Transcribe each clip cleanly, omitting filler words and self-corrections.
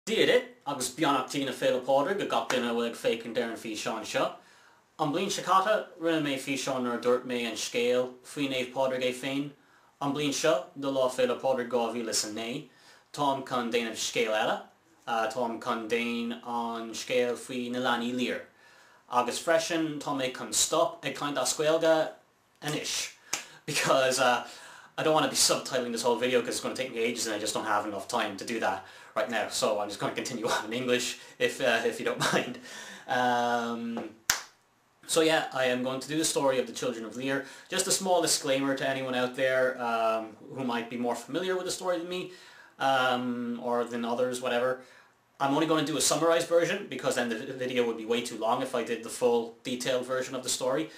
Díade agus beannachtaí na féile pádraig go gach duine bhfuil fécinn dearan fí seán seo. An bliain sicáta rinne mé fí seán ar dúirt mé an scéal faoin éh pádraig é féin. An bliain seo do lá féile pádraig 2009. Tám chun déanamh scéal eile. Tám chun déan an scéal faoi na Lough Aderra. Agus freisin tá mé chun stop ag caint a scoilga inis. Because I don't want to be subtitling this whole video because it's going to take me ages and I just don't have enough time to do that right now. So I'm just going to continue on in English if you don't mind. So yeah, I am going to do the story of the Children of Lir. Just a small disclaimer to anyone out there who might be more familiar with the story than me or than others, whatever. I'm only going to do a summarized version because then the video would be way too long if I did the full detailed version of the story.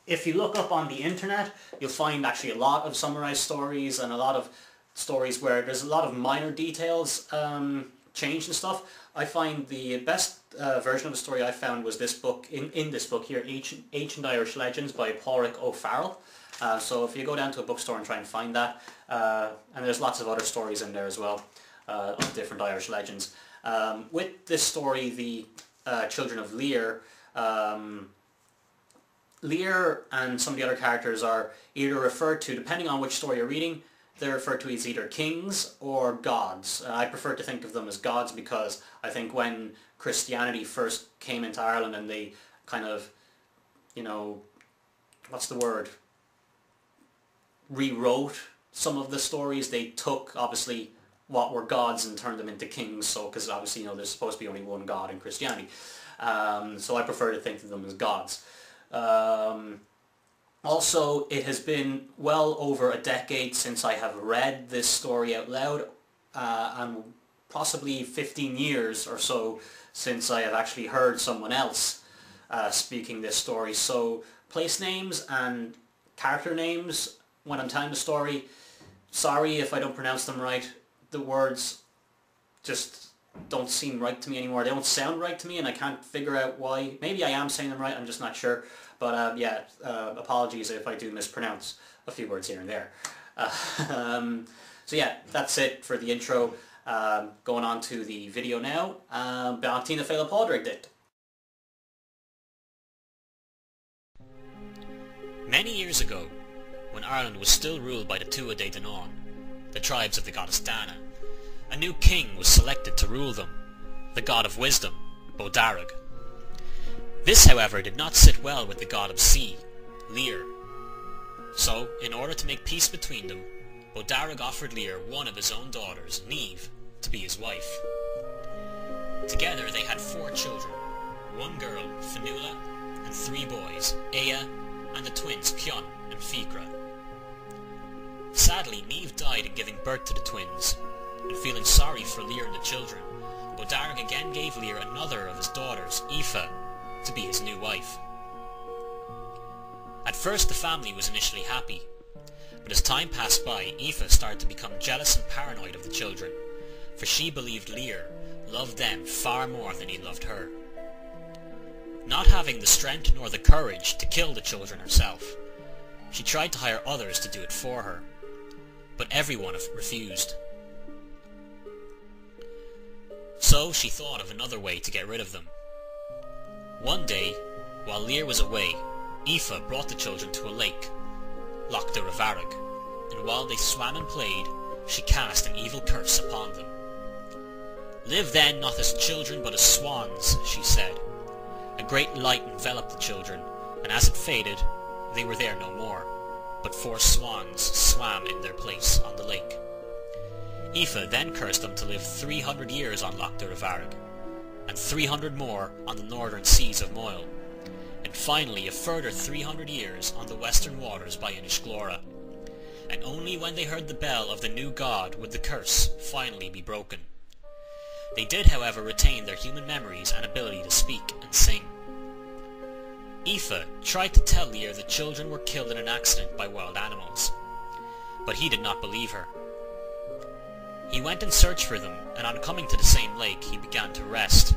If you look up on the internet, you'll find actually a lot of summarized stories and a lot of stories where there's a lot of minor details changed and stuff. I find the best version of the story I found was this book, in this book here, Ancient Irish Legends by Pádraig O'Farrell. So if you go down to a bookstore and try and find that, and there's lots of other stories in there as well, of different Irish legends. With this story, the Children of Lir, Lir and some of the other characters are either referred to, depending on which story you're reading, they're referred to as either kings or gods. I prefer to think of them as gods because I think when Christianity first came into Ireland and they kind of, you know, what's the word, rewrote some of the stories, they took obviously what were gods and turned them into kings, so because obviously, you know, there's supposed to be only one god in Christianity. So I prefer to think of them as gods. Also, it has been well over a decade since I have read this story out loud, and possibly 15 years or so since I have actually heard someone else speaking this story. So place names and character names when I'm telling the story, sorry if I don't pronounce them right. The words just don't seem right to me anymore. They don't sound right to me and I can't figure out why. Maybe I am saying them right, I'm just not sure. But yeah, apologies if I do mispronounce a few words here and there. So yeah, that's it for the intro. Going on to the video now. Beannachtaí na féile pádraig dit. Many years ago, when Ireland was still ruled by the Tuatha De Danann, the tribes of the goddess Dana, a new king was selected to rule them, the god of wisdom, Bodarug. This, however, did not sit well with the god of sea, Lir. So, in order to make peace between them, Bodarug offered Lir one of his own daughters, Niamh, to be his wife. Together they had 4 children, 1 girl, Fionnuala, and 3 boys, Ea, and the twins Cion and Fiachra. Sadly, Niamh died in giving birth to the twins, and feeling sorry for Lir and the children, Bodarug again gave Lir another of his daughters, Aoife, to be his new wife. At first the family was initially happy, but as time passed by, Aoife started to become jealous and paranoid of the children, for she believed Lir loved them far more than he loved her. Not having the strength nor the courage to kill the children herself, she tried to hire others to do it for her, but everyone refused. So she thought of another way to get rid of them. One day, while Lir was away, Aoife brought the children to a lake, Lough Aderra, and while they swam and played, she cast an evil curse upon them. "Live then not as children but as swans," she said. A great light enveloped the children, and as it faded, they were there no more, but 4 swans swam in their place on the lake. Aoife then cursed them to live 300 years on Lough Aderra, and 300 more on the northern seas of Moyle, and finally a further 300 years on the western waters by Inishglora, and only when they heard the bell of the new god would the curse finally be broken. They did, however, retain their human memories and ability to speak and sing. Aoife tried to tell Lir the children were killed in an accident by wild animals, but he did not believe her. He went in search for them, and on coming to the same lake, he began to rest.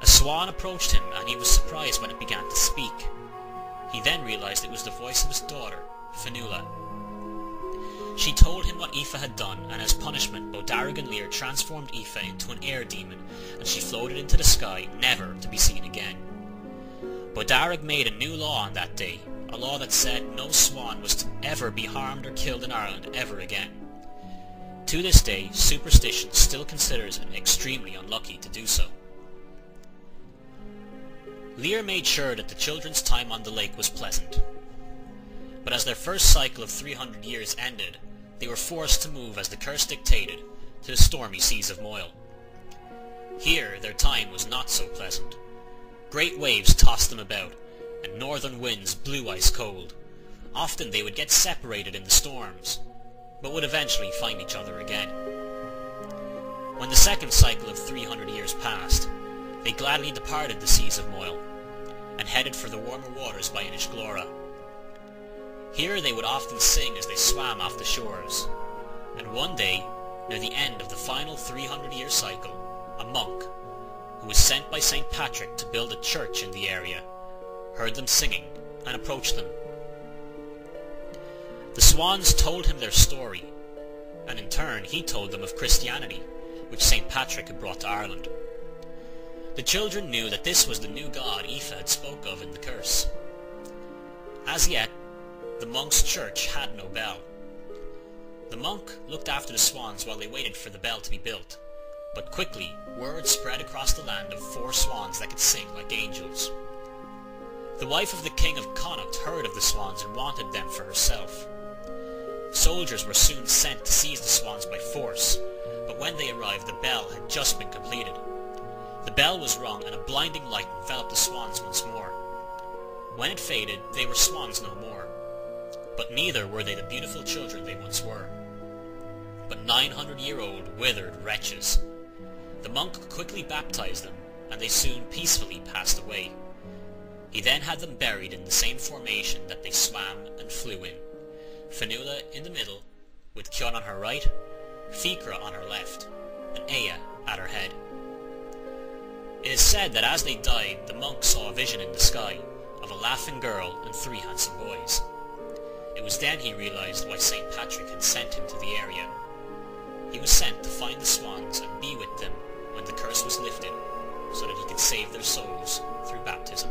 A swan approached him, and he was surprised when it began to speak. He then realized it was the voice of his daughter, Fionnuala. She told him what Aoife had done, and as punishment, Bodarg and Lir transformed Aoife into an air demon, and she floated into the sky, never to be seen again. Bodarg made a new law on that day, a law that said no swan was to ever be harmed or killed in Ireland ever again. To this day, superstition still considers it extremely unlucky to do so. Lir made sure that the children's time on the lake was pleasant. But as their first cycle of 300 years ended, they were forced to move as the curse dictated to the stormy seas of Moyle. Here their time was not so pleasant. Great waves tossed them about, and northern winds blew ice cold. Often they would get separated in the storms, but would eventually find each other again. When the second cycle of 300 years passed, they gladly departed the seas of Moyle, and headed for the warmer waters by Inishglora. Here they would often sing as they swam off the shores, and one day, near the end of the final 300-year cycle, a monk, who was sent by St. Patrick to build a church in the area, heard them singing and approached them. The swans told him their story, and in turn he told them of Christianity, which St. Patrick had brought to Ireland. The children knew that this was the new god Aoife had spoke of in the curse. As yet, the monk's church had no bell. The monk looked after the swans while they waited for the bell to be built, but quickly word spread across the land of 4 swans that could sing like angels. The wife of the king of Connacht heard of the swans and wanted them for herself. Soldiers were soon sent to seize the swans by force, but when they arrived the bell had just been completed. The bell was rung and a blinding light enveloped the swans once more. When it faded, they were swans no more, but neither were they the beautiful children they once were, but 900-year-old withered wretches. The monk quickly baptized them, and they soon peacefully passed away. He then had them buried in the same formation that they swam and flew in, Fionnuala in the middle, with Cion on her right, Ficra on her left, and Ea at her head. It is said that as they died, the monk saw a vision in the sky of a laughing girl and 3 handsome boys. It was then he realized why St. Patrick had sent him to the area. He was sent to find the swans and be with them when the curse was lifted, so that he could save their souls through baptism.